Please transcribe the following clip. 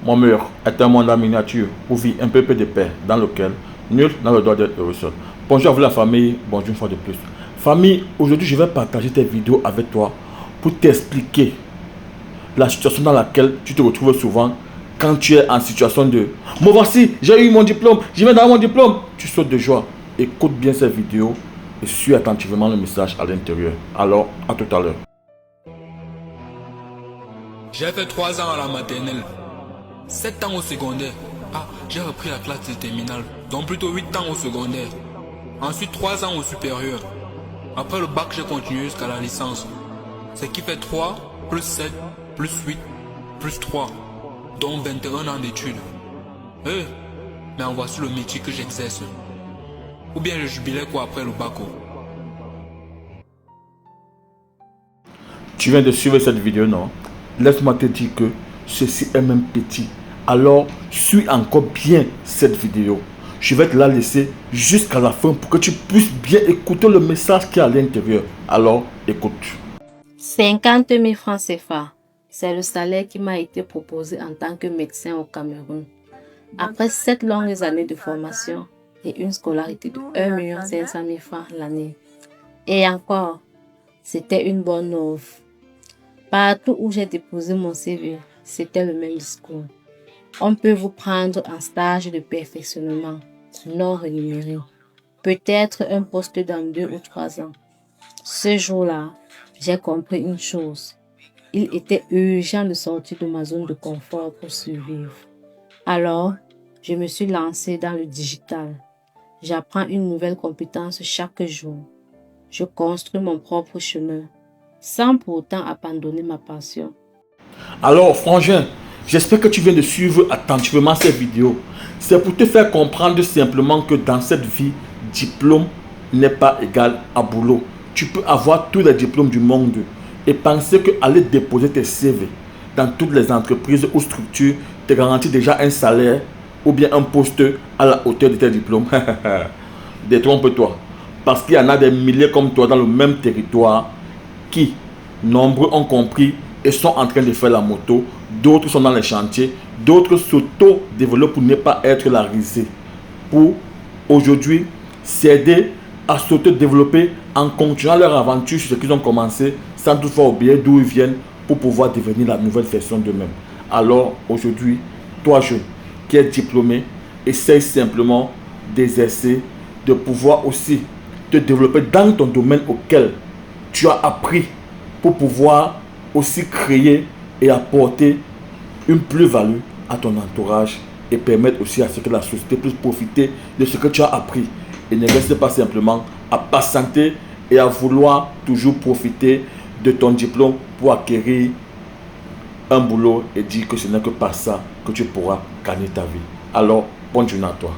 Mon mur est un monde en miniature où vit un peuple de paix dans lequel nul n'a le droit d'être heureux seul. Bonjour à vous la famille, bonjour une fois de plus. Famille, aujourd'hui je vais partager cette vidéo avec toi pour t'expliquer la situation dans laquelle tu te retrouves souvent quand tu es en situation de « Me voici, j'ai eu mon diplôme, je vais dans mon diplôme !» Tu sautes de joie. Écoute bien cette vidéo et suis attentivement le message à l'intérieur. Alors, à tout à l'heure. J'ai fait 3 ans à la maternelle, 7 ans au secondaire. J'ai repris la classe de terminale, donc plutôt 8 ans au secondaire. Ensuite 3 ans au supérieur. Après le bac, j'ai continué jusqu'à la licence. Ce qui fait 3, plus 7, plus 8, plus 3, donc 21 ans d'études. Mais en voici le métier que j'exerce. Ou bien je jubilais quoi après le bac. Tu viens de suivre cette vidéo, non? Laisse-moi te dire que ceci est même petit. Alors, suis encore bien cette vidéo. Je vais te la laisser jusqu'à la fin pour que tu puisses bien écouter le message qui est à l'intérieur. Alors, écoute. 50 000 francs CFA, c'est le salaire qui m'a été proposé en tant que médecin au Cameroun. Après 7 longues années de formation et une scolarité de 1 500 000 francs l'année. Et encore, c'était une bonne offre. Partout où j'ai déposé mon CV, c'était le même discours. On peut vous prendre en stage de perfectionnement, non rémunéré. Peut-être un poste dans 2 ou 3 ans. Ce jour-là, j'ai compris une chose. Il était urgent de sortir de ma zone de confort pour survivre. Alors, je me suis lancée dans le digital. J'apprends une nouvelle compétence chaque jour. Je construis mon propre chemin, sans pourtant abandonner ma passion. Alors, frangin, j'espère que tu viens de suivre attentivement cette vidéo. C'est pour te faire comprendre simplement que dans cette vie, diplôme n'est pas égal à boulot. Tu peux avoir tous les diplômes du monde et penser qu'aller déposer tes CV dans toutes les entreprises ou structures te garantit déjà un salaire ou bien un poste à la hauteur de tes diplômes. Détrompe-toi. Parce qu'il y en a des milliers comme toi dans le même territoire qui, nombreux ont compris et sont en train de faire la moto. D'autres sont dans les chantiers. D'autres s'auto-développent pour ne pas être la risée. Pour aujourd'hui s'aider à s'auto-développer en continuant leur aventure sur ce qu'ils ont commencé sans toutefois oublier d'où ils viennent pour pouvoir devenir la nouvelle version d'eux-mêmes. Alors aujourd'hui, toi jeune qui es diplômé, essaye simplement d'exercer, de pouvoir aussi te développer dans ton domaine auquel tu as appris pour pouvoir aussi créer et apporter une plus-value à ton entourage et permettre aussi à ce que la société puisse profiter de ce que tu as appris. Et ne reste pas simplement à patienter et à vouloir toujours profiter de ton diplôme pour acquérir un boulot et dire que ce n'est que par ça que tu pourras gagner ta vie. Alors, bonne journée à toi.